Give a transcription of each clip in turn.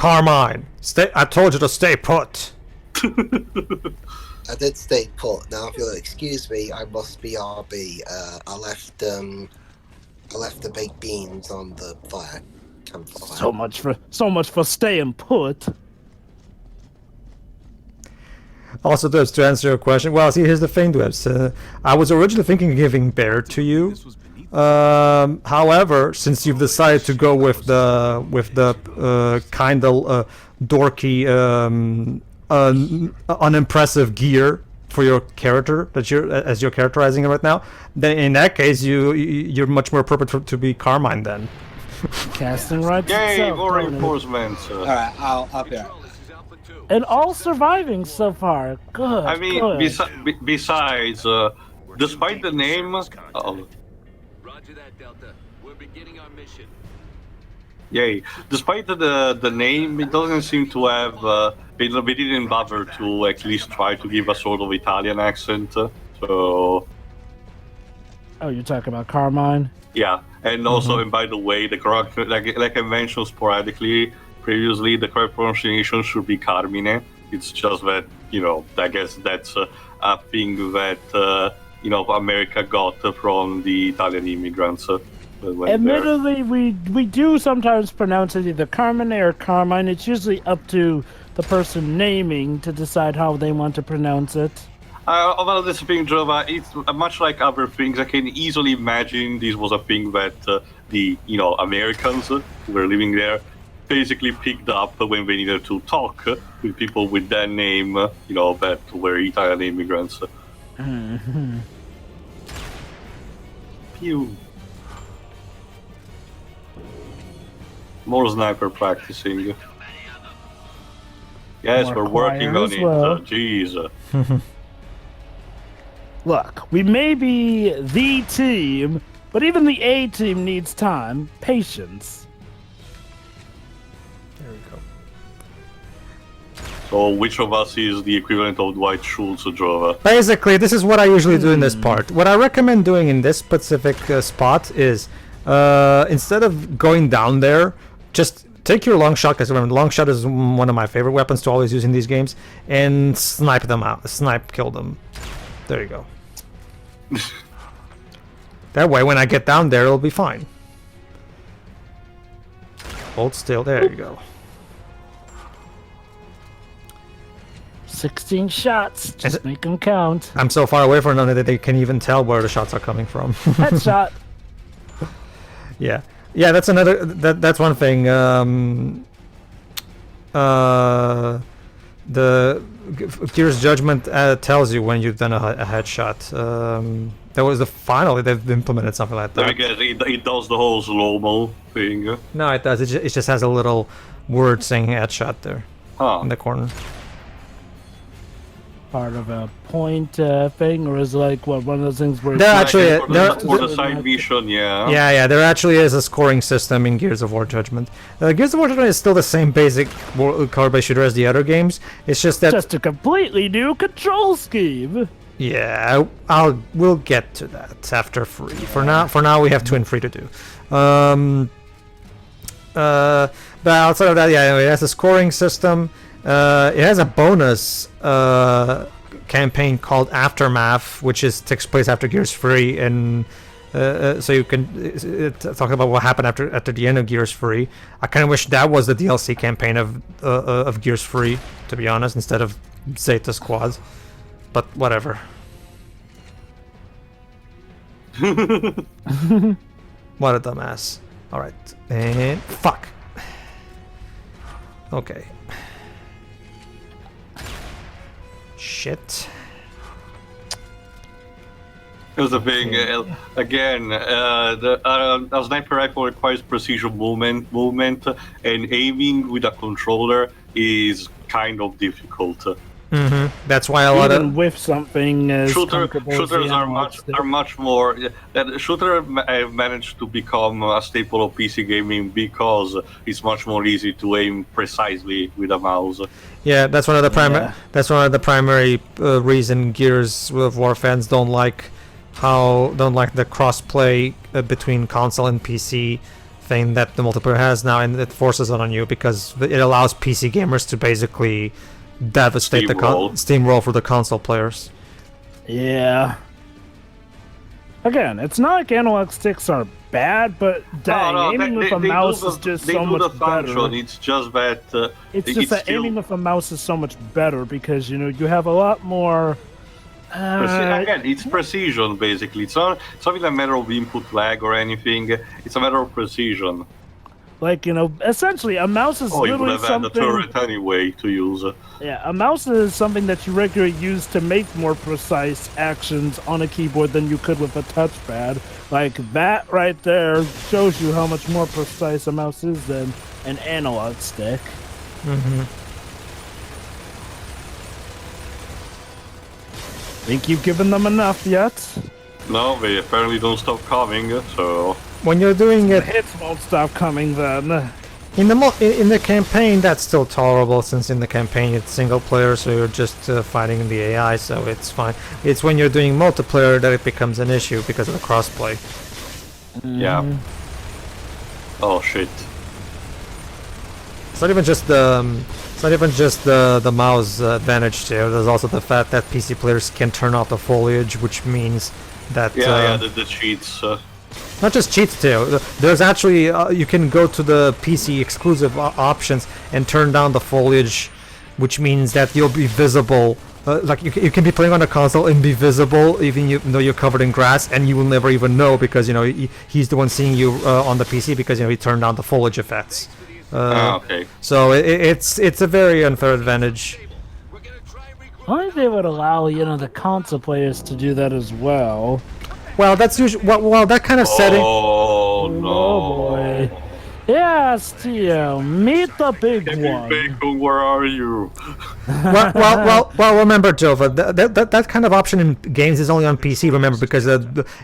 Carmine, I told you to stay put. I did stay put. Now, if you'll excuse me, I must BRB. I left the baked beans on the fire. Campfire. So much for staying put. Also, Dubs, to answer your question, well, see, here's the thing, Dubs. I was originally thinking of giving Bear to you. However, since you've decided to go with the kind of dorky, unimpressive gear for your character that you're characterizing it right now, then in that case, you're much more appropriate to be Carmine then. Casting right. Yay, more reinforcements. Alright, I'll be alright. And all surviving so far. Good. I mean, good. besides, despite the name, Roger that, Delta. We're beginning our mission. yay, despite the name, it doesn't seem to have. We didn't bother to at least try to give a sort of Italian accent. So. Oh, you're talking about Carmine? Yeah, and also, and by the way, the correct, like I mentioned sporadically previously, the correct pronunciation should be Carmine. It's just that, I guess that's a thing that, America got from the Italian immigrants. Admittedly, we do sometimes pronounce it either Carmine or Carmine. It's usually up to the person naming to decide how they want to pronounce it. Well, this thing, Java, it's much like other things. I can easily imagine this was a thing that the Americans who were living there basically picked up when they needed to talk with people with that name, that were Italian immigrants. Mm-hmm. Pew. More sniper practicing. Yes, More we're working on choir as well. it. Jeez. Look, we may be the team, but even the A team needs time, patience. There we go. So, which of us is the equivalent of Dwight Schultz, Jova? Basically, this is what I usually do in this part. What I recommend doing in this specific spot is, instead of going down there, just take your long shot, because remember, long shot is one of my favorite weapons to always use in these games, and snipe them out. Kill them. There you go. That way, when I get down there, it'll be fine. Hold still. There you go. 16 shots. Just make them count. I'm so far away from them that they can even tell where the shots are coming from. Headshot. Yeah. Yeah, that's another. That's one thing. The Gears Judgment tells you when you've done a headshot. That was finally they've implemented something like that. I guess it does the whole slow-mo thing. No, it does. It just has a little word saying headshot there in the corner. Part of a point thing, or is it like one of those things where There actually for the side mission, yeah. Yeah, there actually is a scoring system in Gears of War Judgment. Gears of War Judgment is still the same basic card-based shooter as the other games. It's just that just a completely new control scheme. Yeah, we'll get to that after free. For now, we have 2 and 3 to do. But outside of that, yeah, it has a scoring system. It has a bonus campaign called Aftermath, which takes place after Gears 3, and so you can talk about what happened after the end of Gears 3. I kind of wish that was the DLC campaign of Gears 3, to be honest, instead of Zeta Squad. But whatever. What a dumbass. Alright, and fuck. Okay. Shit. Here's the thing, again, a sniper rifle requires precision movement, and aiming with a controller is kind of difficult. That's why a lot of with something as shooters are much more. Shooter have managed to become a staple of PC gaming because it's much more easy to aim precisely with a mouse. Yeah, that's one of the primary reason Gears of War fans don't like the crossplay between console and PC thing that the multiplayer has now, and it forces it on you because it allows PC gamers to basically devastate steamroll for the console players. Yeah. Again, it's not like analog sticks are bad, but dang, aiming with a mouse is just so much better. It's just that it's just that aiming with a mouse is so much better because you have a lot more. Again, it's precision basically. It's not a matter of input lag or anything. It's a matter of precision. Like, essentially, a mouse is literally you would have had a turret anyway to use. Yeah, a mouse is something that you regularly use to make more precise actions on a keyboard than you could with a touchpad. Like, that right there shows you how much more precise a mouse is than an analog stick. Mm-hmm. Think you've given them enough yet? No, they apparently don't stop coming, so... When you're doing it... The hits won't stop coming then. In the campaign, that's still tolerable, since in the campaign it's single player, so you're just fighting the AI, so it's fine. It's when you're doing multiplayer that it becomes an issue because of the crossplay. Yeah. Oh shit. It's not even just the mouse advantage too. There's also the fact that PC players can turn off the foliage, which means that the cheats. Not just cheats too. There's actually you can go to the PC exclusive options and turn down the foliage, which means that you'll be visible. Like you can be playing on a console and be visible even though you're covered in grass, and you will never even know because he's the one seeing you on the PC because he turned down the foliage effects. Okay. So it's a very unfair advantage. Why they would allow the console players to do that as well? Well, that's usually that kind of setting. Oh no! Oh boy! Yes, Tio, meet the big one. Bacon, where are you? well. Remember, Jova, that kind of option in games is only on PC. Remember, because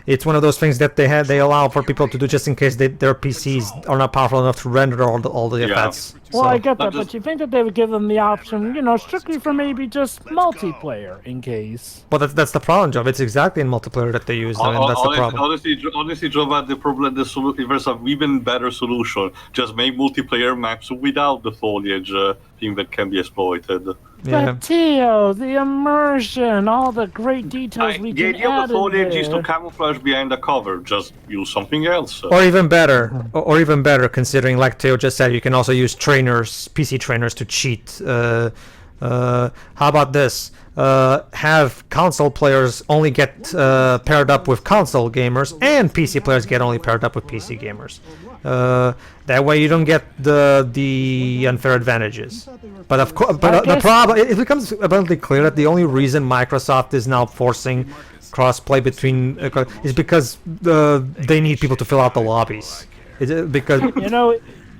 it's one of those things that they allow for people to do just in case their PCs are not powerful enough to render all the effects. Well, so. I get that, but you think that they would give them the option, strictly for maybe just multiplayer in case. Well, that's the problem, Jova. It's exactly in multiplayer that they use them, and that's the problem. Honestly, Jova, the problem, there's an even better solution. Just make multiplayer maps without the foliage thing that can be exploited. Yeah. But Tio, the immersion, all the great details we can add in there. The idea of the foliage is to camouflage behind the cover. Just use something else. Or even better, considering, like Theo just said, you can also use PC trainers to cheat. How about this? Have console players only get paired up with console gamers, and PC players get only paired up with PC gamers. That way you don't get the unfair advantages. But of course, the problem, it becomes abundantly clear that the only reason Microsoft is now forcing crossplay between is because they need people to fill out the lobbies. Because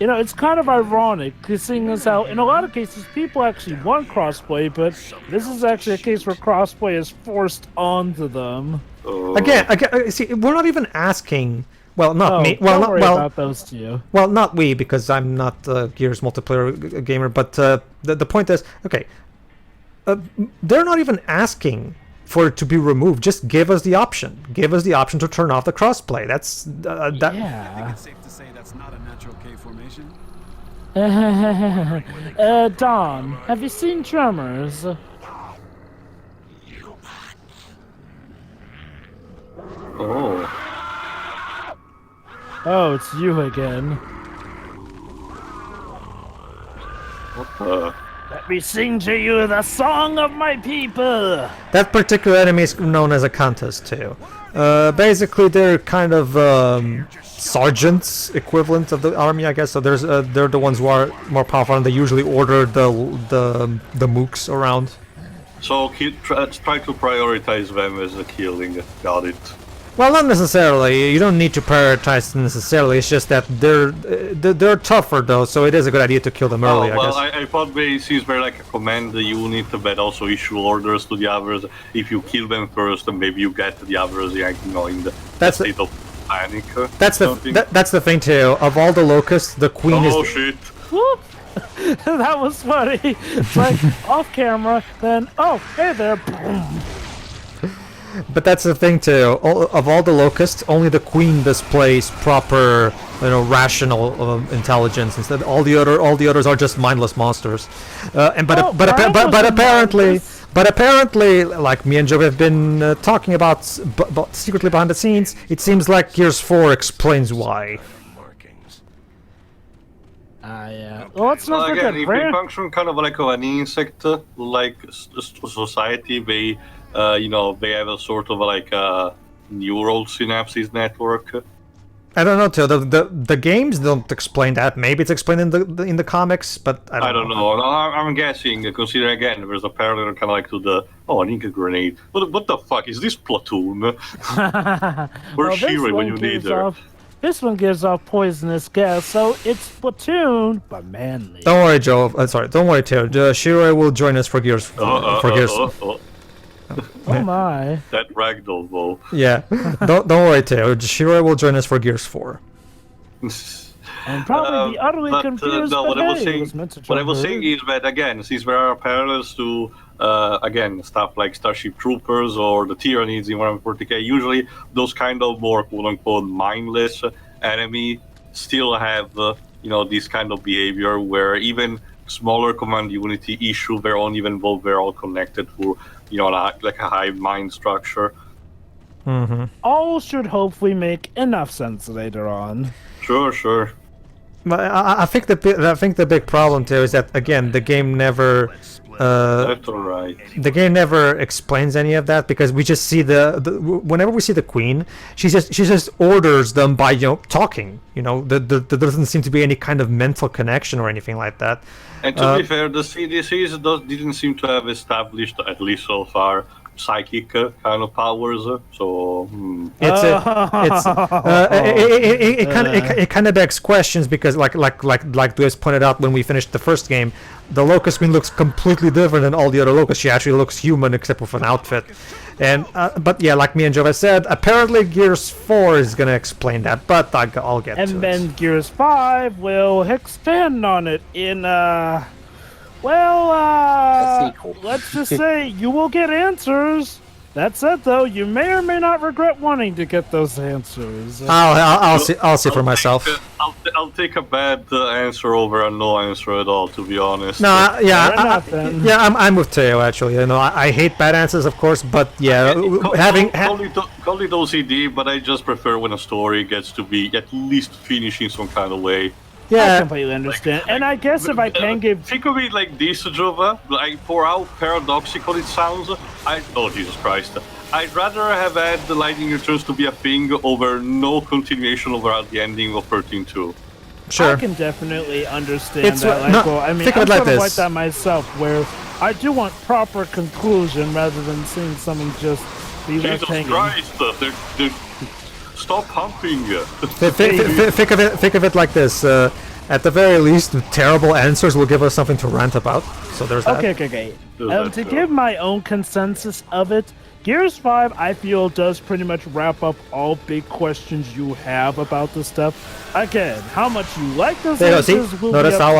it's kind of ironic, seeing as how in a lot of cases people actually want crossplay, but this is actually a case where crossplay is forced onto them. Again, see, we're not even asking. Well, not me. Well, don't worry about those two. Well, not we, because I'm not a Gears multiplayer gamer. But the point is, okay, they're not even asking for it to be removed. Just give us the option. Give us the option to turn off the crossplay. That's that. Yeah. I think it's safe to say that's not a natural K formation. Don, have you seen Tremors? Oh. Oh, it's you again. What? Let me sing to you the song of my people! That particular enemy is known as a contest too. Basically, they're kind of sergeants equivalent of the army, I guess. So they're the ones who are more powerful, and they usually order the mooks around. So try to prioritize them as a killing. Got it. Well, not necessarily. You don't need to prioritize them necessarily. It's just that they're tougher though, so it is a good idea to kill them early. Well, I guess. I thought since they're like a command unit, but also issue orders to the others. If you kill them first, then maybe you get the others, in the state of panic. That's the thing too. Of all the Locusts, the queen is. Oh shit! Whoop! That was funny. It's like off camera, then hey there. Boom. But that's the thing too. Of all the Locusts, only the Queen displays proper, rational intelligence. Instead, all the others are just mindless monsters. But apparently, like me and Joe have been talking about, secretly behind the scenes, it seems like Gears 4 explains why. Yeah. Well, let's not Again, forget, if they function kind of like an insect, like society, they, they have a sort of like a neural synapses network. I don't know, too. The games don't explain that. Maybe it's explained in the comics, but I don't know. No, I'm guessing. Considering again, there's a parallel kind of like to the an ink grenade. What the fuck is this Platoon? Where's Shirei when you need her? This one gives off poisonous gas, so it's Platoon, but manly. Don't worry, Joe. Don't worry, Teo. Shirei will join us for Gears. Oh my. That ragdoll, though. Yeah. don't worry, Teo. Shirei will join us for Gears 4. And probably be utterly confused. No, but what I was saying is that again, since there are parallels to stuff like Starship Troopers or the Tyrannies in Warhammer 40k, usually those kind of more quote-unquote mindless enemy still have this kind of behavior where even smaller command unity issue their own even though they're all connected to like a hive mind structure. Mm-hmm. All should hopefully make enough sense later on. Sure. But I think the big problem too is that again the game never. That's alright. The game never explains any of that because we just see whenever we see the Queen, she just orders them by talking. There doesn't seem to be any kind of mental connection or anything like that. And to be fair, the CDCs didn't seem to have established, at least so far, psychic kind of powers. So it kind of begs questions because like Dues pointed out when we finished the first game, the Locust Queen looks completely different than all the other Locusts. She actually looks human except with an outfit. And but yeah, like me and Joe said, apparently Gears 4 is gonna explain that, but I'll get to it. And then Gears 5 will expand on it in let's just say you will get answers. That said, though, you may or may not regret wanting to get those answers. I'll see for myself. I'll take a bad answer over a no answer at all, to be honest. No, I'm with Teo actually. I hate bad answers, of course, but yeah, call it OCD, but I just prefer when a story gets to be at least finished in some kind of way. Yeah, I completely understand. And I guess if I can give... Think of it like this, Jova. Like, for how paradoxical it sounds, oh, Jesus Christ. I'd rather have had the lightning returns to be a thing over no continuation over the ending of 13-2. Sure. I can definitely understand that. I'm sort of like that myself, where I do want proper conclusion rather than seeing something just be left hanging. Jesus Christ! They're stop pumping. Think of it like this. At the very least, terrible answers will give us something to rant about. So there's that. Okay. To give my own consensus of it, Gears 5, I feel, does pretty much wrap up all big questions you have about this stuff. Again, how much you like those answers will Notice how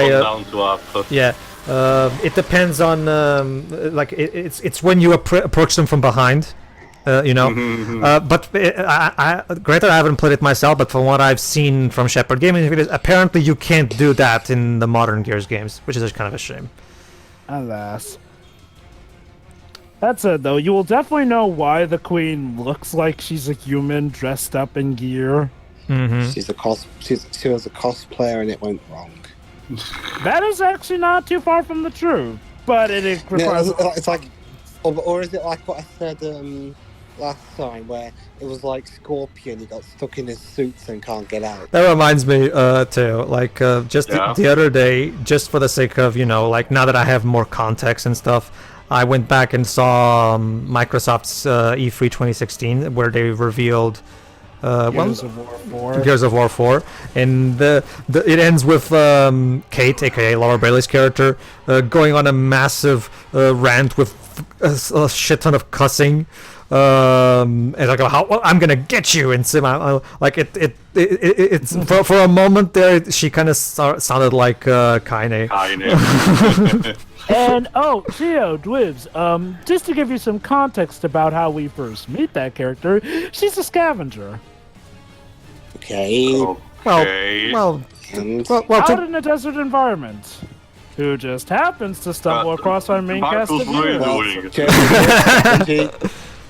down to up. Yeah. It depends on it's when you approach them from behind. But granted, I haven't played it myself, but from what I've seen from Shepard Gaming videos, apparently you can't do that in the modern Gears games, which is kind of a shame. Alas. That said, though, you will definitely know why the Queen looks like she's a human dressed up in gear. Mm-hmm. She was a cosplayer and it went wrong. That is actually not too far from the truth, but it requires... It's like... Or is it like what I said last time, where it was like Scorpion, he got stuck in his suits and can't get out? That reminds me, too, the other day, just for the sake of, now that I have more context and stuff, I went back and saw Microsoft's E3 2016, where they revealed Gears of War 4. Gears of War 4, and it ends with Kate, aka Laura Bailey's character, going on a massive rant with a shit ton of cussing. And like, how I'm gonna get you, and like it's for a moment there, she kind of sounded like Kaine. And Geo Dwibs, just to give you some context about how we first meet that character, she's a scavenger. Okay. Well, Out in a desert environment, who just happens to stumble across our main cast of heroes.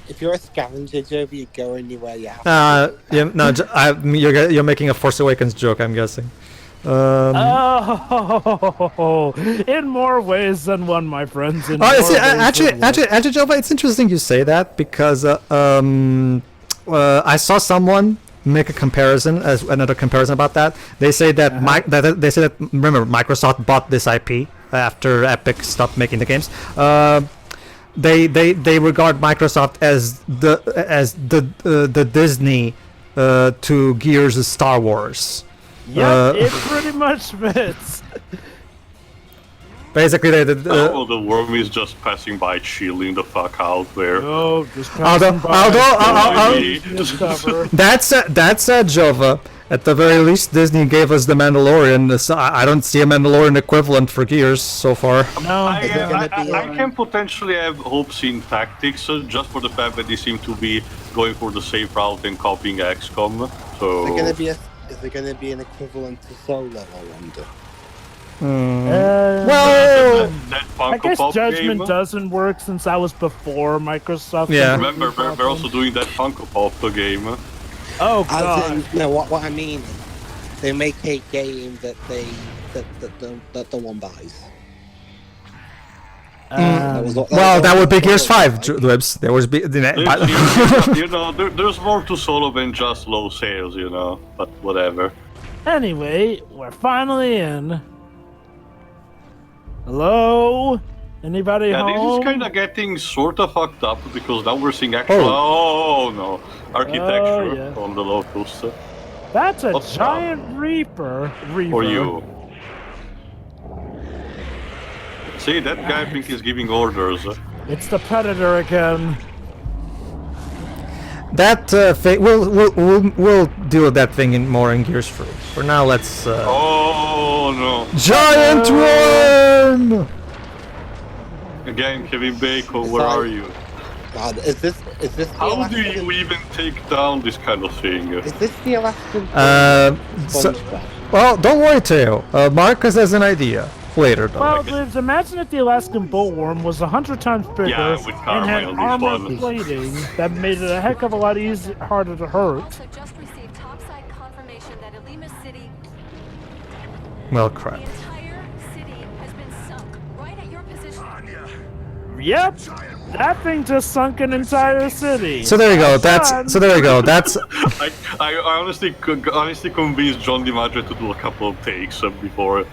If you're a scavenger, Joe, you go anywhere you have. You're making a Force Awakens joke, I'm guessing. In more ways than one, my friends. Actually, Jova, it's interesting you say that because I saw someone make another comparison about that. They say that remember, Microsoft bought this IP after Epic stopped making the games. They regard Microsoft as the Disney to Gears' Star Wars. Yep, it pretty much fits. Basically, the worm is just passing by, chilling the fuck out there. No, just passing by. That's Jova. At the very least, Disney gave us the Mandalorian. So I don't see a Mandalorian equivalent for Gears so far. No, I can potentially have hopes in tactics, just for the fact that they seem to be going for the safe route and copying XCOM. So Is there going to be an equivalent to Solo, I wonder? Well, I guess Judgment doesn't work since that was before Microsoft. Yeah. Remember, they're also doing that Funko Pop game. Oh god! No, what I mean is, they make a game that the one buys. That would be Gears 5, Dwibs. There was there's more to Solo than just low sales, but whatever. Anyway, we're finally in. Hello? Anybody home? This is kind of getting sort of fucked up because now we're seeing actual architecture on the Locust. That's a giant Reaper. For you. See, that guy I think is giving orders. It's the Predator again. That thing, we'll deal with that thing more in Gears 3. For now, let's. Oh no! Giant worm! Again, Kevin Bacon, where are you? God, is this? How do you even take down this kind of thing? Is this the Alaskan? Well, don't worry, Teo. Marcus has an idea. Later, though. Well, Lives, imagine if the Alaskan bullworm was 100 times bigger and had armor plating that made it a heck of a lot harder to hurt. Also just received topside confirmation that Elima City, Well, crap. the entire city has been sunk right at your position. Yep, that thing just sunk an entire city. So there you go. That's I honestly convinced John DiMaggio to do a couple of takes before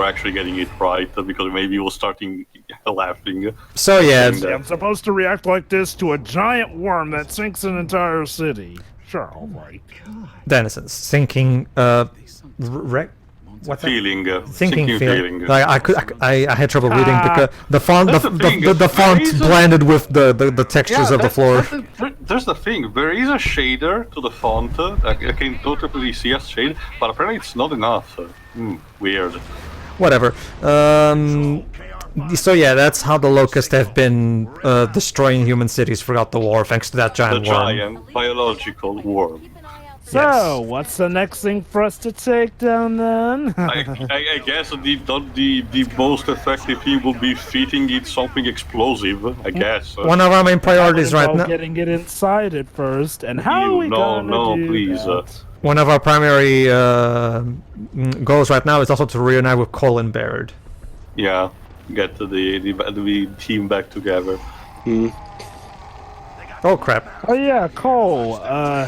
actually getting it right, because maybe he was starting laughing. So yeah, I'm supposed to react like this to a giant worm that sinks an entire city. Sure, all right. Denison, sinking. What's that? Sinking feeling. Like I had trouble reading because the font blended with the textures of the floor. There's the thing. There is a shader to the font. I can totally see a shade, but apparently it's not enough. Weird. Whatever. So yeah, that's how the Locust have been destroying human cities throughout the war, thanks to that giant worm. The giant biological worm. So, what's the next thing for us to take down then? I guess the most effective thing will be feeding it something explosive, I guess. One of our main priorities right now. Getting it inside it first, and how are we gonna do please. that? One of our primary goals right now is also to reunite with Colin Baird. Yeah, get the team back together. Oh crap! Oh yeah, Cole.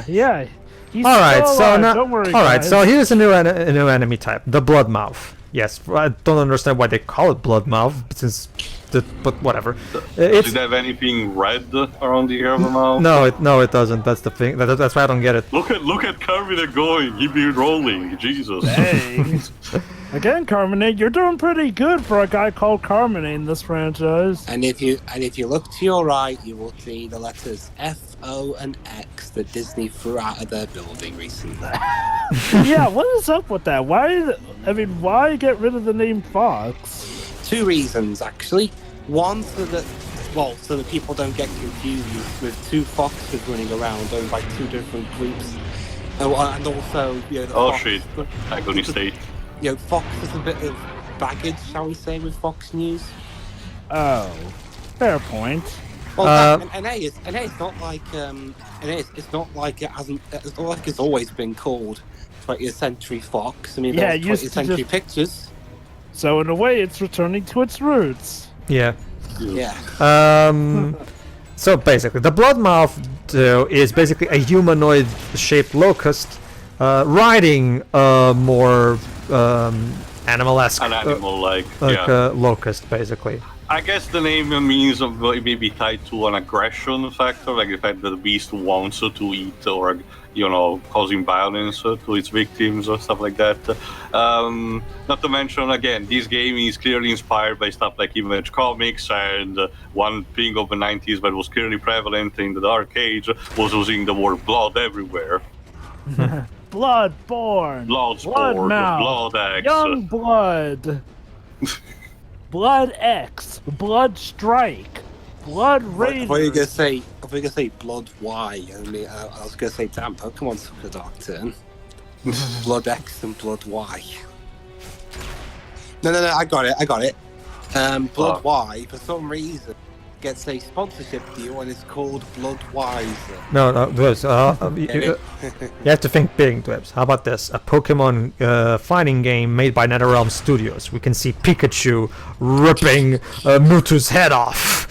Yeah. He's all right, so so now, don't worry, all right, guys. so here's a new enemy type, the Bloodmouth. Yes, I don't understand why they call it Bloodmouth, but whatever. Does it have anything red around the ear of the mouth? No, it doesn't. That's the thing. That's why I don't get it. Look at Carmine going. He be rolling. Jesus. Dang. Again, Carmine, you're doing pretty good for a guy called Carmine in this franchise. And if you look to your right, you will see the letters F, O, and X that Disney threw out of their building recently. Yeah, what is up with that? Why get rid of the name Fox? 2 reasons, actually. One, so that people don't get confused with 2 foxes running around owned by 2 different groups. And also, the Oh shit, Agony State. Fox has a bit of baggage, shall we say, with Fox News. Oh, fair point. Well, and it's not like it's not like it hasn't. It's not like it's always been called 20th Century Fox. I mean, Yeah, there's it used 20th to Century just- Pictures. So in a way, it's returning to its roots. Yeah. Yeah. So basically, the Bloodmouth is basically a humanoid-shaped locust riding a more animal-esque, An animal locust, basically. I guess the name means it may be tied to an aggression factor, like the fact that the beast wants to eat or, causing violence to its victims or stuff like that. Not to mention, again, this game is clearly inspired by stuff like Image Comics, and one thing of the 90s that was clearly prevalent in the Dark Age was using the word blood everywhere. Bloodborne, Bloodsport, Bloodmouth, Blood X. Young Blood, Blood X, Blood Strike, Blood Raider. If we're gonna say Blood Y, I mean, I was gonna say, damn, Pokemon took a dark turn. Blood X and Blood Y. No, I got it. Blood Y, for some reason, gets a sponsorship deal and it's called Blood Wiser. No, Dwebs, you have to think big, Dwebs. How about this? A Pokemon fighting game made by NetherRealm Studios. We can see Pikachu ripping Mewtwo's head off.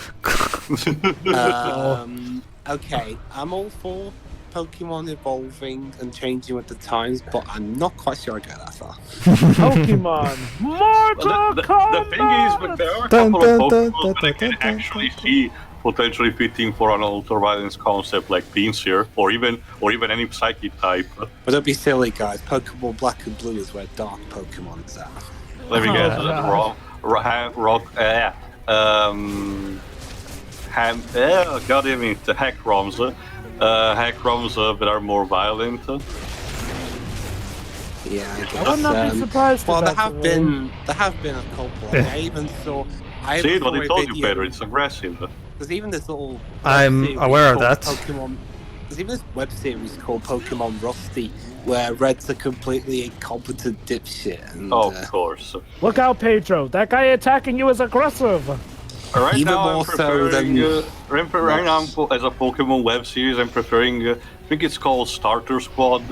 Okay, I'm all for Pokemon evolving and changing with the times, but I'm not quite sure I go that far. Pokemon Mortal The Kombat. thing is, but there are a couple of Pokemon that I can actually see potentially fitting for an ultra-violence concept like Pinsir, or even any Psychic type. But don't be silly, guys. Pokemon Black and Blue is where Dark Pokemon is at. Let me guess. God damn it, the Hack ROMs. Hack ROMs that are more violent. Yeah, I guess. I would not be surprised. Well, if there that's have the way. been a couple. I even saw. See what I told you, Pedro. It's aggressive. There's even this little. I'm series aware of called that. Pokemon. There's even this web series called Pokemon Rusty, where Red's a completely incompetent dipshit. And, Of course. Look out, Pedro! That guy attacking you is aggressive. Right Even now, more I'm so preferring, than- right now, as a Pokemon web series, I'm preferring, I think it's called Starter Squad,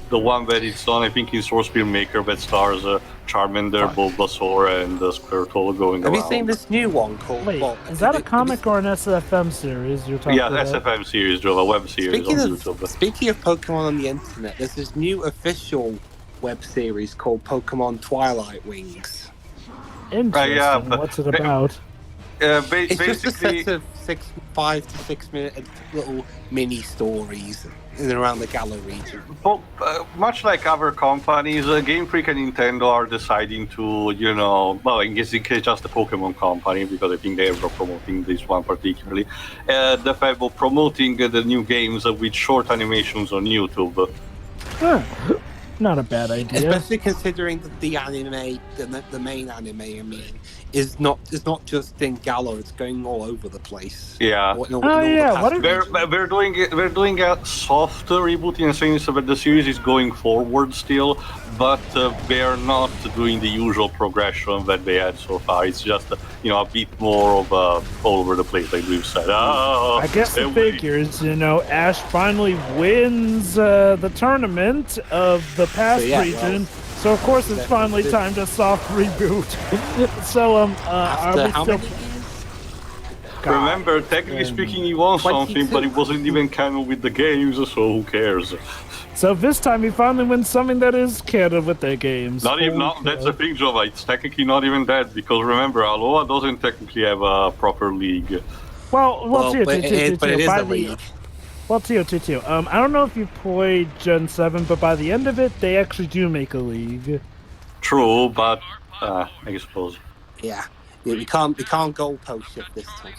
the one that it's on, I think, in Source Spear Maker, that stars Charmander, Bulbasaur, and Squirtle going Have around. you seen this new one called? Wait, well, is that a have you comic or an SFM series you're talking Yeah, about? SFM series, Joe, a web series Speaking on of, YouTube. speaking of Pokemon on the internet, there's this new official web series called Pokemon Twilight Wings. Interesting. yeah, but- What's it about? It's just a Basically, set of 5 to 6 minute little mini stories in and around the Galar region. much like other companies, Game Freak and Nintendo are deciding to, well, in this case, just the Pokemon company, because I think they are promoting this one particularly, the fact of promoting the new games with short animations on YouTube. Huh. Not a bad idea. Especially considering that the anime, the main anime, I mean, is not just in Galar; it's going all over the place. Yeah. In all the yeah, past what if- regions. We're doing a soft reboot in the sense that the series is going forward still, but they are not doing the usual progression that they had so far. It's just a bit more of all over the place, like we've said. I guess the figures, Ash finally wins the tournament of the past So, yeah, region. So of course it's finally time to soft reboot. So are After we how still? many years? God. Remember, technically speaking, he won 22. something, but it wasn't even canon with the games, so who cares? So this time he finally wins something that is canon with their games. Not even. Holy That's cow. the thing, Jova. It's technically not even that, because remember, Aloha doesn't technically have a proper league. Well, But it is by a the league. well, Tio. I don't know if you played Gen 7, but by the end of it, they actually do make a league. True, but I suppose. Yeah, we can't goalpost shift this time.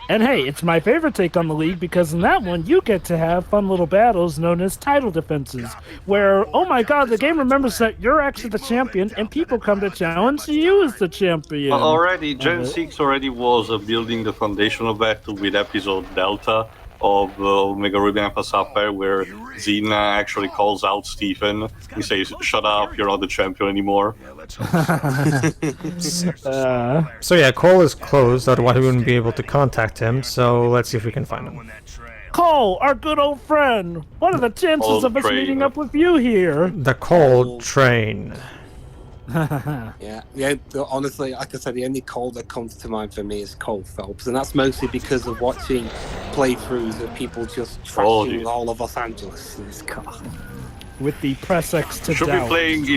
And hey, it's my favorite take on the league because in that one you get to have fun little battles known as title defenses, where, oh my god, the game remembers that you're actually the champion and people come to challenge you as the champion. Already, Gen 6 already was building the foundation of that with episode Delta of Omega Ruby Alpha Sapphire, where Xena actually calls out Stephen. He says, "Shut up, you're not the champion anymore." So yeah, Cole is closed, otherwise we wouldn't be able to contact him, so let's see if we can find him. Cole, our good old friend, what are the chances Old of us train. meeting up with you here? The Cole train. Yeah. Honestly, like I said, the only Cole that comes to mind for me is Cole Phelps, and that's mostly because of watching playthroughs of people just trashing geez. all of Los Angeles in his car. With the press X to He should doubt. be playing the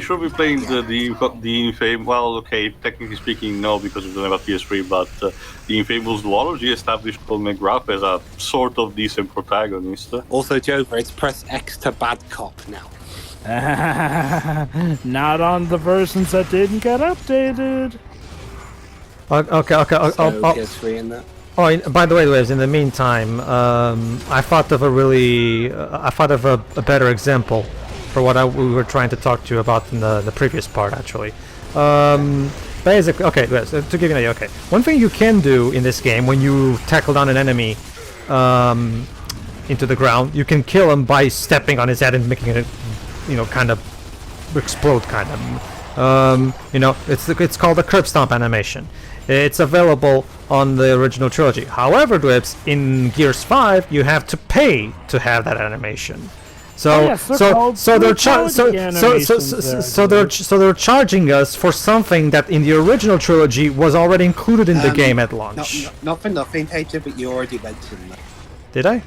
infamous. Well, okay, technically speaking, no, because we don't have a PS3. But the infamous duology established Paul McGrath as a sort of decent protagonist. Also, Jover, it's press X to bad cop now. Not on the versions that didn't get updated. Okay. PS3 in that. By the way, Liz, in the meantime, I thought of a better example for what we were trying to talk to you about in the previous part, actually. Basically, okay, Liz, to give you an idea, okay. One thing you can do in this game when you tackle down an enemy into the ground, you can kill him by stepping on his head and making it, kind of explode, kind of. It's called a curb stomp animation. It's available on the original trilogy. However, Dwips, in Gears 5, you have to pay to have that animation. So they're charging us for something that in the original trilogy was already included in the game at launch. Not for nothing, Pedro, but you already mentioned that. Did I?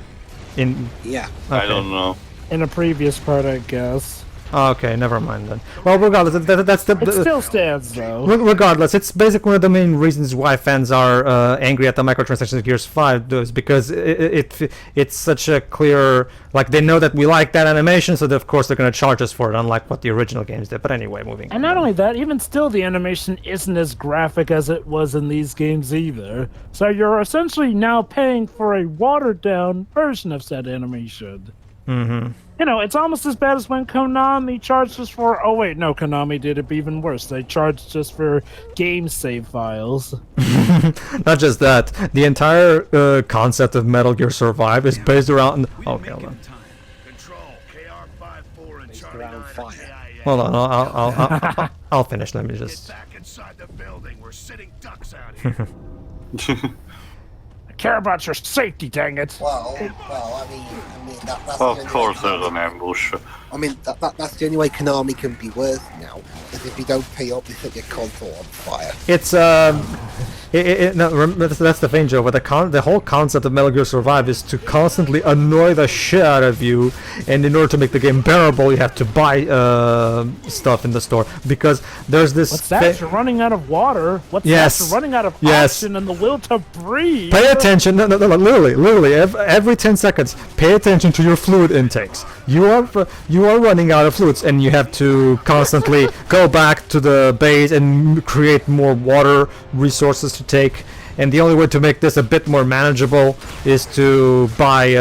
Yeah. Okay. I don't know. In a previous part, I guess. Okay, never mind then. Well, regardless, that's the. It still stands, though. Regardless, it's basically one of the main reasons why fans are angry at the microtransactions of Gears 5, is because it's such a clear, like, they know that we like that animation, so of course they're going to charge us for it, unlike what the original games did. But anyway, moving. And not only that, even still, the animation isn't as graphic as it was in these games either. So you're essentially now paying for a watered-down version of said animation. Mm-hmm. It's almost as bad as when Konami charged us for... Oh, wait, no, Konami did it even worse. They charged us for game save files. Not just that, the entire concept of Metal Gear Survive is based around... Okay, hold on. Hold on, I'll finish. Let me just... Back inside the building. We're sitting ducks out here. I care about your safety, dang it. Well, I mean, that's Of the only course, way there's an ambush. I mean, that's the only way Konami can be worse now. Is if you don't pay up, they set your console on fire. It's that's the thing, Joe. But the whole concept of Metal Gear Survive is to constantly annoy the shit out of you, and in order to make the game bearable, you have to buy stuff in the store because there's this. What's that? You're running out of water. What's Yes. that? You're running out of Yes. oxygen and the will to breathe. Pay attention. No, literally, every 10 seconds, pay attention to your fluid intakes. You are running out of fluids, and you have to constantly go back to the base and create more water resources to take. And the only way to make this a bit more manageable is to buy.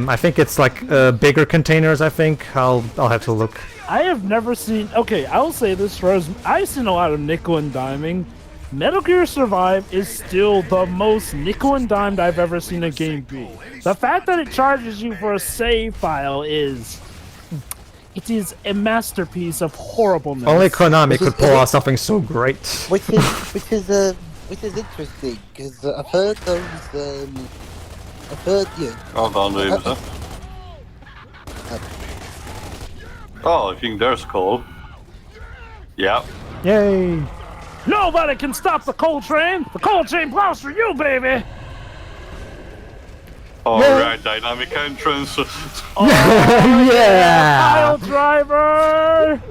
I think it's like bigger containers. I think I'll have to look. I have never seen... Okay, I'll say this, Rose. I've seen a lot of nickel and diming. Metal Gear Survive is still the most nickel and dimed I've ever seen a game be. The fact that it charges you for a save file is... It is a masterpiece of horribleness. Only Konami could pull off something so great. Which is interesting because I've heard those. I've heard you. Hold on, James. Oh, I think there's Cole. Yeah. Yay! Nobody can stop the coal train! The coal train plows for you, baby! Alright, dynamic entrance. Yeah! Pile driver!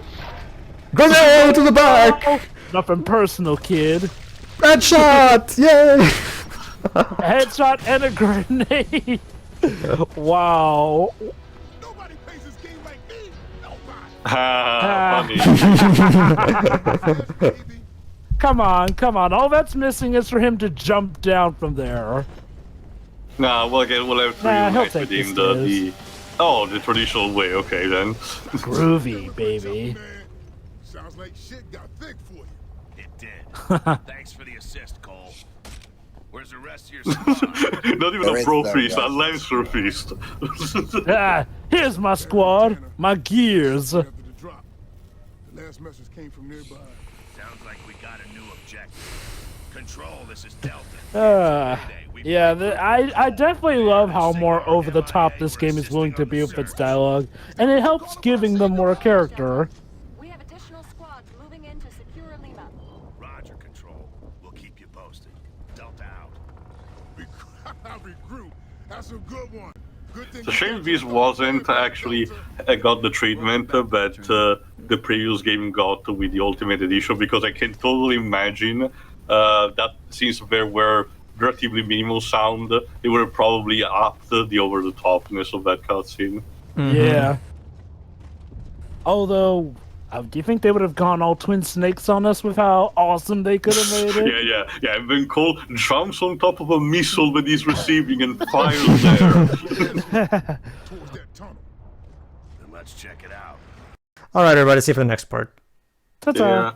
Go to the back! Nothing personal, kid. Headshot! Yay! A headshot and a grenade! Wow. Nobody plays this game like me. Nobody. Funny. Come on. All that's missing is for him to jump down from there. Nah, well, again, we'll have to Nah, he'll reunite take with him the the traditional way. Okay, then. Groovy, baby. Sounds like shit got thick for you. It did. Thanks for the assist, Cole. Where's the rest of your squad? Not even There a is pro no feast, a rest. lancer feast. Here's my squad, my gears. After the drop, the last message came from nearby. Sounds like we got a new objective. Control, this is Delta. I definitely love how more over the top this game is willing to be with its dialogue, and it helps giving them more character. We have additional squads moving in to secure Lima. Roger, Control. We'll keep you posted. Delta out. Regroup. That's a good one. Good thing. It's a shame this wasn't actually got the treatment that the previous game got with the Ultimate Edition, because I can totally imagine that since there were relatively minimal sound, they would have probably upped the over-the-topness of that cutscene. Yeah. Although, do you think they would have gone all twin snakes on us with how awesome they could have made it? Yeah. And then Cole jumps on top of a missile that he's receiving and fires there. Towards that tunnel. Then let's check it out. All right, everybody. See you for the next part. Ta-ta. Yeah.